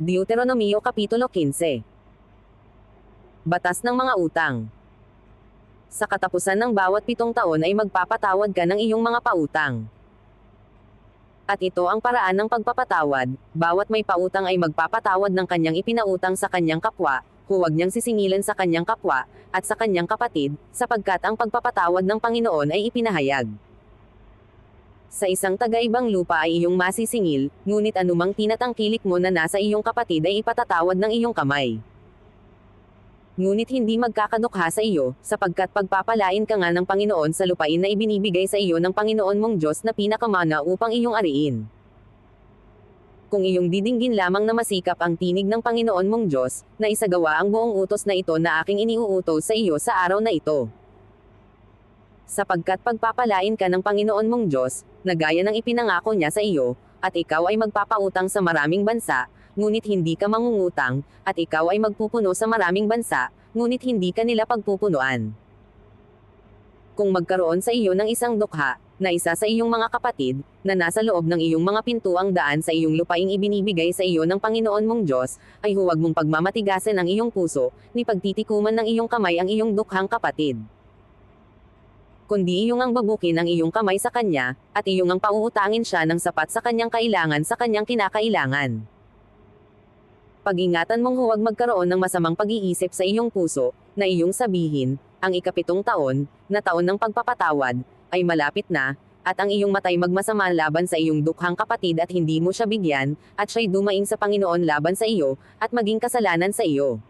Deuteronomio Kapitulo 15. Batas ng mga utang. Sa katapusan ng bawat 7 taon ay magpapatawad ka ng iyong mga pautang. At ito ang paraan ng pagpapatawad, bawat may pautang ay magpapatawad ng kanyang ipinautang sa kanyang kapwa, huwag niyang sisingilin sa kanyang kapwa, at sa kanyang kapatid, sapagkat ang pagpapatawad ng Panginoon ay ipinahayag. Sa isang taga-ibang lupa ay iyong masisingil, ngunit anumang tinatangkilik mo na nasa iyong kapatid ay ipatatawad ng iyong kamay. Ngunit hindi magkakadukha sa iyo, sapagkat pagpapalain ka nga ng Panginoon sa lupain na ibinibigay sa iyo ng Panginoon mong Diyos na pinakamana upang iyong ariin. Kung iyong didinggin lamang na masikap ang tinig ng Panginoon mong Diyos, na isagawa ang buong utos na ito na aking iniuutos sa iyo sa araw na ito. Sapagkat pagpapalain ka ng Panginoon mong Diyos, na gaya ng ipinangako niya sa iyo, at ikaw ay magpapautang sa maraming bansa, ngunit hindi ka mangungutang, at ikaw ay magpupuno sa maraming bansa, ngunit hindi ka nila pagpupunuan. Kung magkaroon sa iyo ng isang dukha, na isa sa iyong mga kapatid, na nasa loob ng iyong mga pintuang daan sa iyong lupaing ibinibigay sa iyo ng Panginoon mong Diyos, ay huwag mong pagmamatigasin ang iyong puso, ni pagtitikuman ng iyong kamay ang iyong dukhang kapatid. Kundi iyong ang babukin ang iyong kamay sa kanya, at iyong ang pauutangin siya ng sapat sa kanyang kailangan sa kanyang kinakailangan. Pag-ingatan mong huwag magkaroon ng masamang pag-iisip sa iyong puso, na iyong sabihin, ang ika-7 taon, na taon ng pagpapatawad, ay malapit na, at ang iyong matay magmasama laban sa iyong dukhang kapatid at hindi mo siya bigyan, at siya'y dumaing sa Panginoon laban sa iyo, at maging kasalanan sa iyo.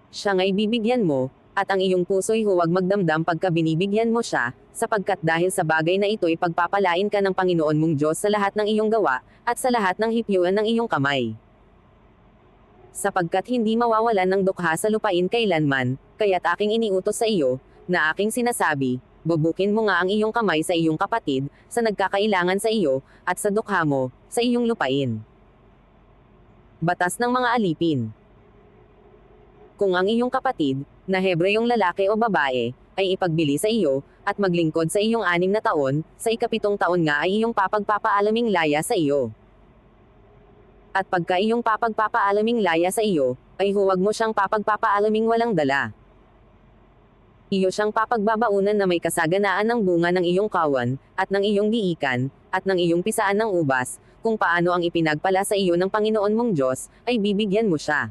Siya nga'y bibigyan mo, at ang iyong puso'y huwag magdamdam pagka binibigyan mo siya, sapagkat dahil sa bagay na ito'y pagpapalain ka ng Panginoon mong Diyos sa lahat ng iyong gawa, at sa lahat ng hipyuan ng iyong kamay. Sapagkat hindi mawawalan ng dukha sa lupain kailanman, kaya't aking iniutos sa iyo, na aking sinasabi, bubukin mo nga ang iyong kamay sa iyong kapatid, sa nagkakailangan sa iyo, at sa dukha mo, sa iyong lupain. Batas ng mga alipin. Kung ang iyong kapatid, na Hebreyong lalaki o babae, ay ipagbili sa iyo, at maglingkod sa iyong 6 na taon, sa ika-7 taon nga ay iyong papagpapaalaming laya sa iyo. At pagka iyong papagpapaalaming laya sa iyo, ay huwag mo siyang papagpapaalaming walang dala. Iyo siyang papagbabaunan na may kasaganaan ng bunga ng iyong kawan, at ng iyong giikan, at ng iyong pisaan ng ubas, kung paano ang ipinagpala sa iyo ng Panginoon mong Diyos, ay bibigyan mo siya.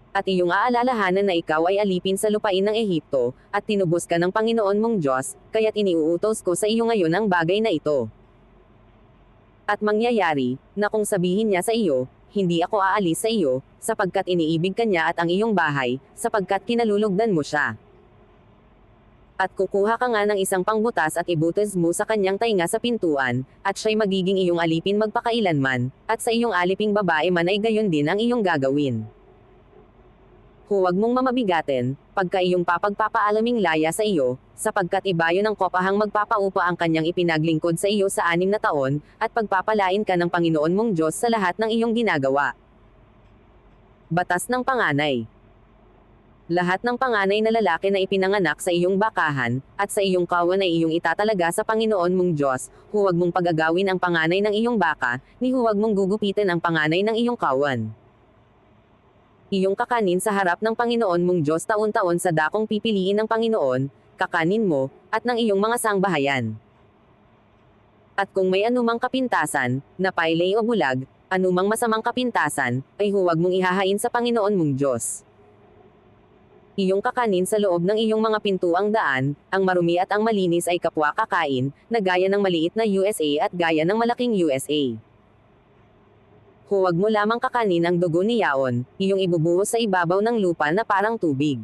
At iyong aalalahanan na ikaw ay alipin sa lupain ng Ehipto, at tinubos ka ng Panginoon mong Diyos, kaya't iniuutos ko sa iyo ngayon ang bagay na ito. At mangyayari, na kung sabihin niya sa iyo, hindi ako aalis sa iyo, sapagkat iniibig ka niya at ang iyong bahay, sapagkat kinalulugdan mo siya. At kukuha ka nga ng isang pangbutas at ibutas mo sa kanyang tainga sa pintuan, at siya'y magiging iyong alipin magpakailanman, at sa iyong aliping babae man ay gayon din ang iyong gagawin. Huwag mong mamabigatin, pagka iyong papagpapaalaming laya sa iyo, sapagkat ibayo ng kopahang magpapaupa ang kanyang ipinaglingkod sa iyo sa 6 na taon, at pagpapalain ka ng Panginoon mong Diyos sa lahat ng iyong ginagawa. Batas ng panganay. Lahat ng panganay na lalaki na ipinanganak sa iyong bakahan, at sa iyong kawan ay iyong itatalaga sa Panginoon mong Diyos, huwag mong pagagawin ang panganay ng iyong baka, ni huwag mong gugupitin ang panganay ng iyong kawan. Iyong kakanin sa harap ng Panginoon mong Diyos taon-taon sa dakong pipiliin ng Panginoon, kakanin mo, at ng iyong mga sangbahayan. At kung may anumang kapintasan, na paylay o bulag, anumang masamang kapintasan, ay huwag mong ihahain sa Panginoon mong Diyos. Iyong kakanin sa loob ng iyong mga pintuang daan, ang marumi at ang malinis ay kapwa kakain, na gaya ng maliit na USA at gaya ng malaking USA. Huwag mo lamang kakanin ang dugo ni yaon, iyong ibubuhos sa ibabaw ng lupa na parang tubig.